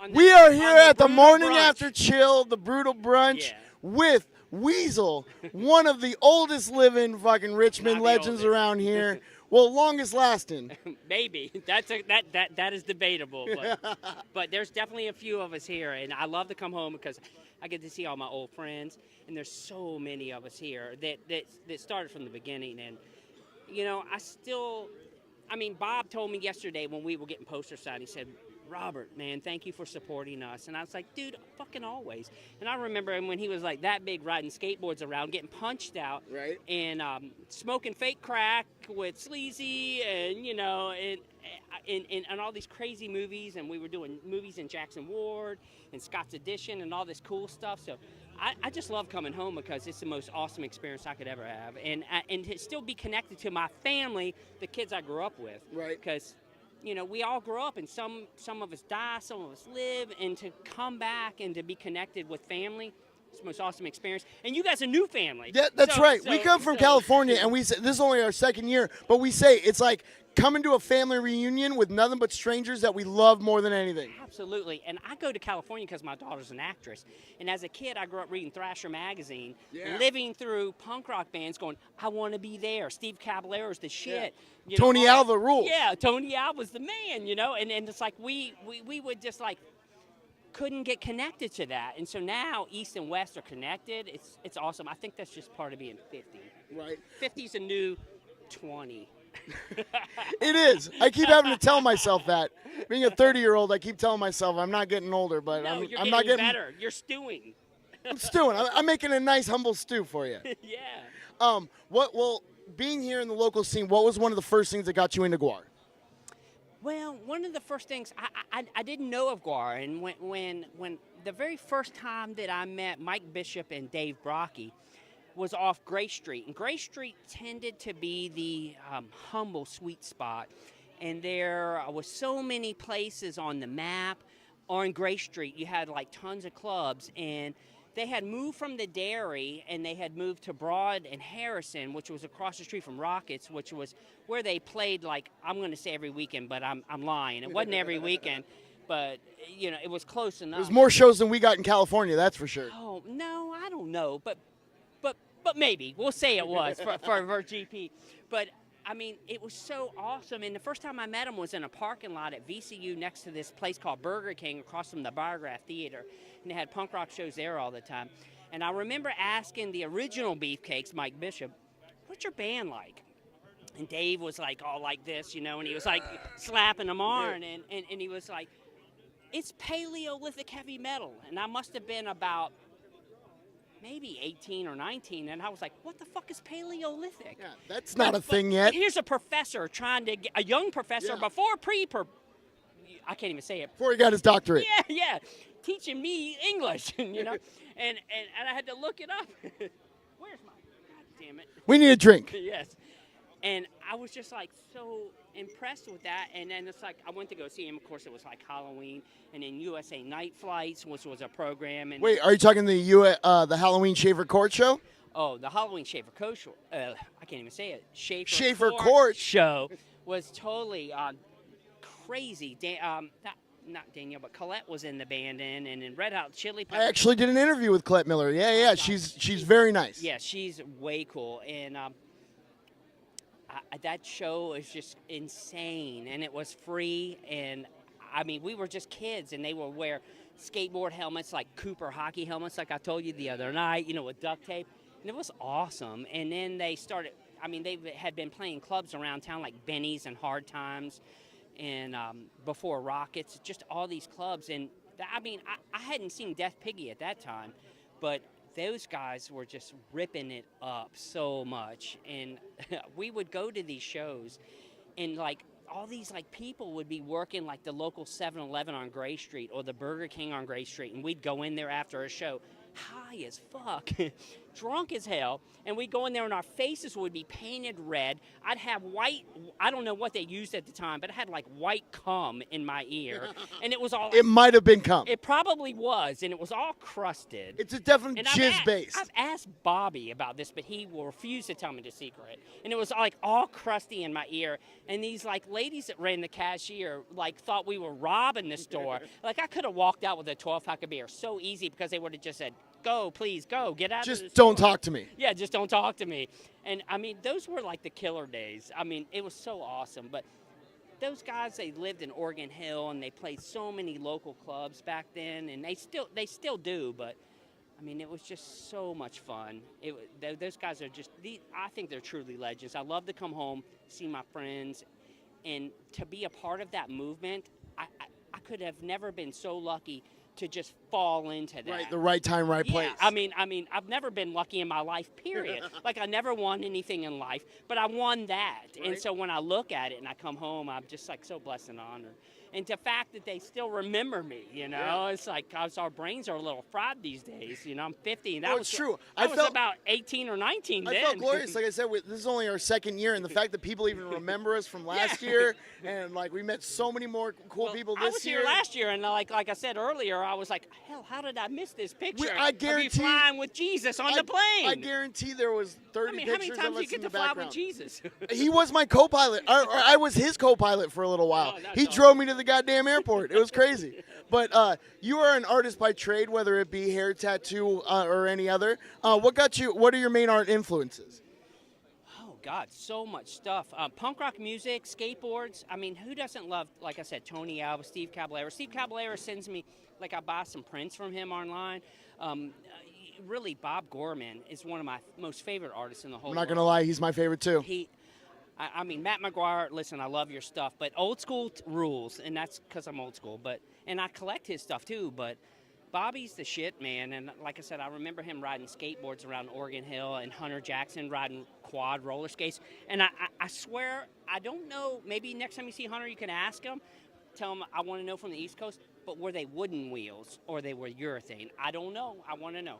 We are here at the morning brunch. after chill, the brutal brunch Yeah. with Weasel, one of the oldest living fucking Richmond Not the legends oldest. around here. Well, longest lasting. Maybe that is debatable, but there's definitely a few of us here, and I love to come home because I get to see all my old friends, and there's so many of us here that started from the beginning, and you know I mean, Bob told me yesterday when we were getting posters signed, he said, Robert, man, thank you for supporting us. And I was like, dude, fucking always. And I remember him when he was like that big riding skateboards around, getting punched out. Right. And smoking fake crack with Sleazy and, you know, and all these crazy movies. And we were doing movies in Jackson Ward and Scott's Edition and all this cool stuff. So I just love coming home because it's the most awesome experience I could ever have. And to still be connected to my family, the kids I grew up with. Right. Because, you know, we all grow up and some of us die, some of us live, and to come back and to be connected with family, it's the most awesome experience. And you guys are new family. Yeah, that's right. We come from California, and we say this is only our second year, but we say it's like coming to a family reunion with nothing but strangers that we love more than anything. Absolutely. And I go to California because my daughter's an actress. And as a kid, I grew up reading Thrasher magazine, living through punk rock bands going, I want to be there. Steve Caballero's the shit. You know, Tony Alva rules. Yeah, Tony Alva's the man, you know. And it's like we would just like couldn't get connected to that. And so now East and West are connected. It's awesome. I think that's just part of being 50. Right. 50's a new 20. It is. I keep having to tell myself that. Being a 30-year-old, I keep telling myself I'm not getting older, but No, you're I'm not getting better. You're stewing. I'm stewing. I'm making a nice humble stew for you. Yeah. Well, being here in the local scene, what was one of the first things that got you into Gwar? Well, one of the first things I didn't know of Gwar, and when the very first time that I met Mike Bishop and Dave Brocky was off Gray Street, and Gray Street tended to be the humble sweet spot, and there was so many places on the map on Gray Street. You had like tons of clubs, and they had moved from the Dairy, and they had moved to Broad and Harrison, which was across the street from Rockets, which was where they played, like, I'm going to say every weekend, but I'm lying. It wasn't every weekend, but, you know, it was close enough. There's more shows than we got in California, that's for sure. Oh, no, I don't know, but maybe. We'll say it was for GP. But, I mean, it was so awesome, and the first time I met him was in a parking lot at VCU next to this place called Burger King across from the Biograph Theater, and they had punk rock shows there all the time. And I remember asking the original Beefcakes, Mike Bishop, what's your band like? And Dave was like all like this, you know, and he was like slapping them on, and he was like, it's Paleolithic heavy metal. And I must have been about maybe 18 or 19, and I was like, what the fuck is Paleolithic? Yeah, that's not a thing yet. Here's a professor trying to get, a young professor before I can't even say it. Before he got his doctorate. Yeah, teaching me English, you know, and I had to look it up. Where's my, God damn it. We need a drink. Yes. And I was just like so impressed with that. And then it's like I went to go see him. Of course, it was like Halloween, and then USA Night Flights, which was a program. And Wait, are you talking the Halloween Schaefer Court show? oh, the Halloween Schaefer Court show. I can't even say it. Schaefer Court show was totally crazy. Not Danielle, but Colette was in the band, and in Red Hot Chili Peppers. I actually did an interview with Colette Miller. Yeah, she's very nice. Yeah, she's way cool, and that show is just insane, and it was free, and I mean, we were just kids, and they would wear skateboard helmets, like Cooper hockey helmets, like I told you the other night, you know, with duct tape, and it was awesome. And then they started, I mean, they had been playing clubs around town, like Benny's and Hard Times, and before Rockets, just all these clubs, and I mean, I hadn't seen Death Piggy at that time, but those guys were just ripping it up so much, and we would go to these shows, and like all these like people would be working like the local 7-Eleven on Gray Street or the Burger King on Gray Street, and we'd go in there after a show high as fuck drunk as hell, and we'd go in there and our faces would be painted red. I'd have white, I don't know what they used at the time, but I had like white cum in my ear, and it was all. It might have been cum. It probably was, and it was all crusted. It's a definite And jizz base. I've asked Bobby about this, but he will refuse to tell me the secret. And it was like all crusty in my ear. And these like ladies that ran the cashier like thought we were robbing the store. Like I could have walked out with a 12-pack of beer so easy because they would have just said, "Go, please, go, get out of the store." Just don't talk to me. Yeah, just don't talk to me. And I mean, those were like the killer days. I mean, it was so awesome. But those guys, they lived in Oregon Hill and they played so many local clubs back then, and they still do. But I mean, it was just so much fun. Those guys are just, I think they're truly legends. I love to come home, see my friends, and to be a part of that movement. I could have never been so lucky to just fall into that. Right, the right time, right place. I mean, I've never been lucky in my life, period. Like, I never won anything in life, but I won that. Right. And so when I look at it and I come home, I'm just, like, so blessed and honored. And the fact that they still remember me, you know, yeah. It's like, cause our brains are a little fried these days. You know, I'm 50. And that was true. I was about 18 or 19 then. I felt glorious. Like I said, this is only our second year, and the fact that people even remember us from last year, and like we met so many more cool people this year. I was here last year, and like I said earlier, I was like, hell, how did I miss this picture? I guarantee of you flying with Jesus on the plane. I guarantee there was 30 pictures of us in the background. How many times did you get to fly with Jesus? He was my co-pilot. I was his co-pilot for a little while. He drove me to the goddamn airport. It was crazy. But you are an artist by trade, whether it be hair, tattoo, or any other. What are your main art influences? Oh, God, so much stuff. Punk rock music, skateboards. I mean, who doesn't love, like I said, Tony Alva, Steve Caballero. Steve Caballero sends me, like I buy some prints from him online. Really, Bob Gorman is one of my most favorite artists in the whole world. I'm not going to lie, he's my favorite too. I mean, Matt McGuire, listen, I love your stuff, but old school rules, and that's because I'm old school, and I collect his stuff too, but Bobby's the shit, man, and like I said, I remember him riding skateboards around Oregon Hill and Hunter Jackson riding quad roller skates, and I swear, I don't know, maybe next time you see Hunter, you can ask him, tell him I want to know from the East Coast, but were they wooden wheels or they were urethane? I don't know. I want to know.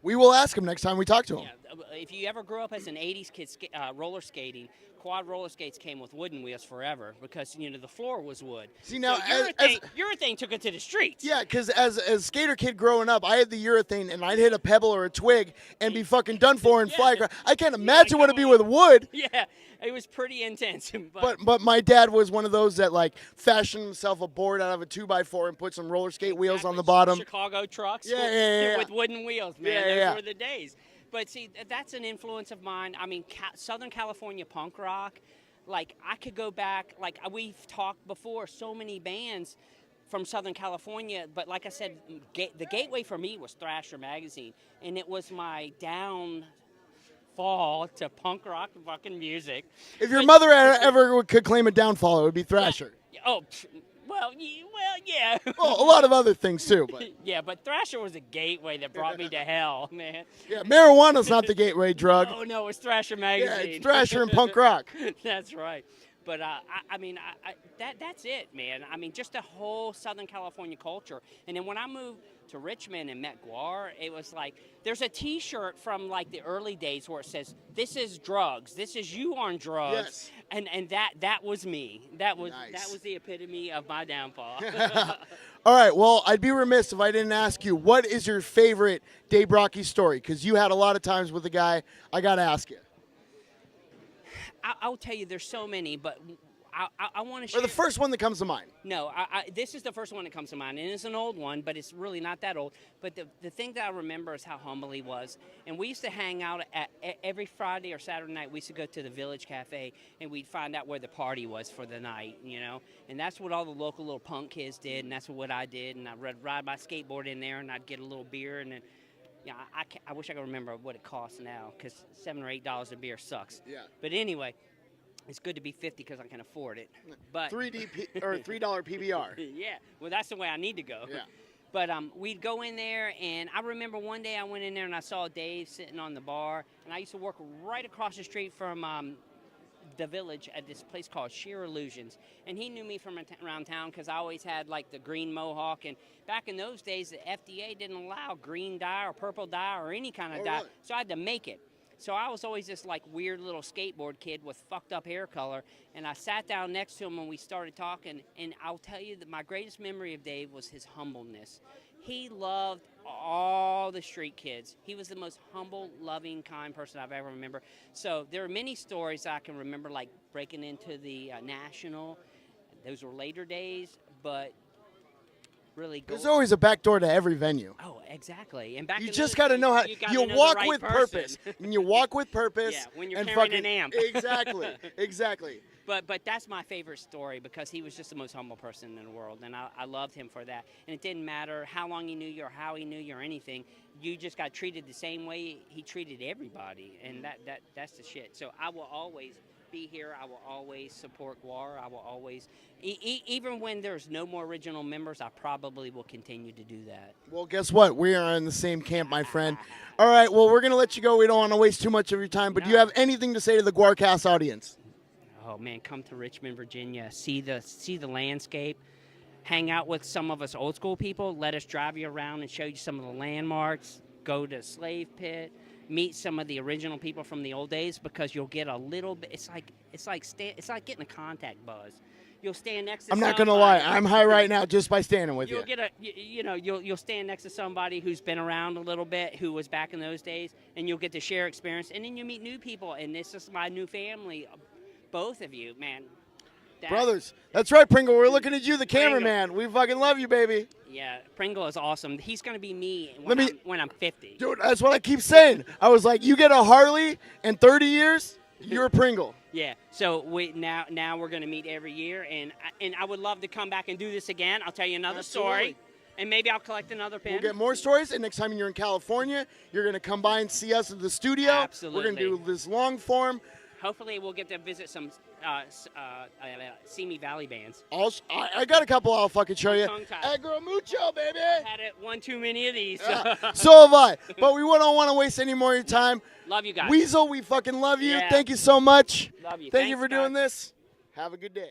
We will ask him next time we talk to him. Yeah, if you ever grew up as an 80s kid roller skating, quad roller skates came with wooden wheels forever because, you know, the floor was wood. See, now, so urethane took it to the streets. Yeah, because as a skater kid growing up, I had the urethane, and I'd hit a pebble or a twig and be fucking done for and fly across. I can't imagine what it'd be with wood. Yeah, it was pretty intense. But my dad was one of those that, like, fashioned himself a board out of a 2x4 and put some roller skate wheels on the bottom. Chicago trucks yeah. with wooden wheels, man. Those were the days. But see, that's an influence of mine. I mean, Southern California punk rock, like I could go back, like we've talked before, so many bands from Southern California, but like I said, the gateway for me was Thrasher magazine, and it was my downfall to punk rock fucking music. If your mother ever could claim a downfall, it would be Thrasher. Yeah. Oh, well, yeah. Well, a lot of other things too, but yeah, but Thrasher was a gateway that brought me to hell, man. Yeah, marijuana's not the gateway drug. No, it's Thrasher magazine. Yeah, it's Thrasher and punk rock. That's right. But that's it, man. I mean, just the whole Southern California culture. And then when I moved to Richmond and met Gwar, it was like there's a T-shirt from like the early days where it says, "This is drugs. This is you on drugs." Yes. And that was me. That was the epitome of my downfall. All right. Well, I'd be remiss if I didn't ask you, what is your favorite Dave Brocky story? Because you had a lot of times with the guy. I got to ask you. I'll tell you, there's so many, but I want to share. Or the first one that comes to mind. No, this is the first one that comes to mind, and it's an old one, but it's really not that old. But the thing that I remember is how humble he was. And we used to hang out every Friday or Saturday night. We used to go to the Village Cafe, and we'd find out where the party was for the night, you know. And that's what all the local little punk kids did, and that's what I did. And I'd ride my skateboard in there, and I'd get a little beer, and then. Yeah, I wish I could remember what it costs now, because $7 or $8 a beer sucks. Yeah. But anyway, it's good to be 50 because I can afford it. But $3 PBR. Yeah, well, that's the way I need to go. Yeah. But we'd go in there, and I remember one day I went in there and I saw Dave sitting on the bar, and I used to work right across the street from the village at this place called Sheer Illusions, and he knew me from around town because I always had like the green mohawk, and back in those days the FDA didn't allow green dye or purple dye or any kind of dye, really? so I had to make it. So I was always this like weird little skateboard kid with fucked up hair color, and I sat down next to him when we started talking, and I'll tell you that my greatest memory of Dave was his humbleness. He loved all the street kids. He was the most humble, loving, kind person I've ever remembered. So there are many stories I can remember, like breaking into the National. Those were later days, but really There's always a back door to every venue. Oh, exactly. And back You in just those got to days, know how you you walk the right with person. purpose. And you walk with purpose. Yeah, when you're and carrying fucking, an amp. Exactly. Exactly. But that's my favorite story because he was just the most humble person in the world, and I loved him for that. And it didn't matter how long he knew you or how he knew you or anything. You just got treated the same way he treated everybody, and that's the shit. So I will always be here. I will always support Gwar. I will always, even when there's no more original members, I probably will continue to do that. Well, guess what? We are in the same camp, my friend. All right, well, we're going to let you go. We don't want to waste too much of your time, but do you have anything to say to the GWARcast audience? Oh man, come to Richmond, Virginia. See the landscape. Hang out with some of us old school people. Let us drive you around and show you some of the landmarks. Go to Slave Pit. Meet some of the original people from the old days because you'll get a little bit. It's like getting a contact buzz. You'll stand next to. I'm not gonna lie. I'm high right now just by standing with you. You'll stand next to somebody who's been around a little bit, who was back in those days, and you'll get to share experience. And then you meet new people, and this is my new family. Both of you, man. Brothers. That's right, Pringle. We're looking at you, the cameraman. We fucking love you, baby. Yeah, Pringle is awesome. He's going to be me when I'm 50. Dude, that's what I keep saying. I was like, you get a Harley in 30 years, you're a Pringle. Yeah, so now we're going to meet every year, and I would love to come back and do this again. I'll tell you another story, and maybe I'll collect another pin. We'll get more stories, and next time you're in California, you're going to come by and see us at the studio. Absolutely. We're going to do this long form. Hopefully we'll get to visit some Simi Valley bands. I got a couple I'll fucking show you. Tongue-tied. Agro Mucho, baby. Had it one too many of these. So have I. But we don't want to waste any more of your time. Love you guys. Weasel, we fucking love you. Yeah. Thank you so much. Love you. Thank you Thanks, for doing guys. this. Have a good day.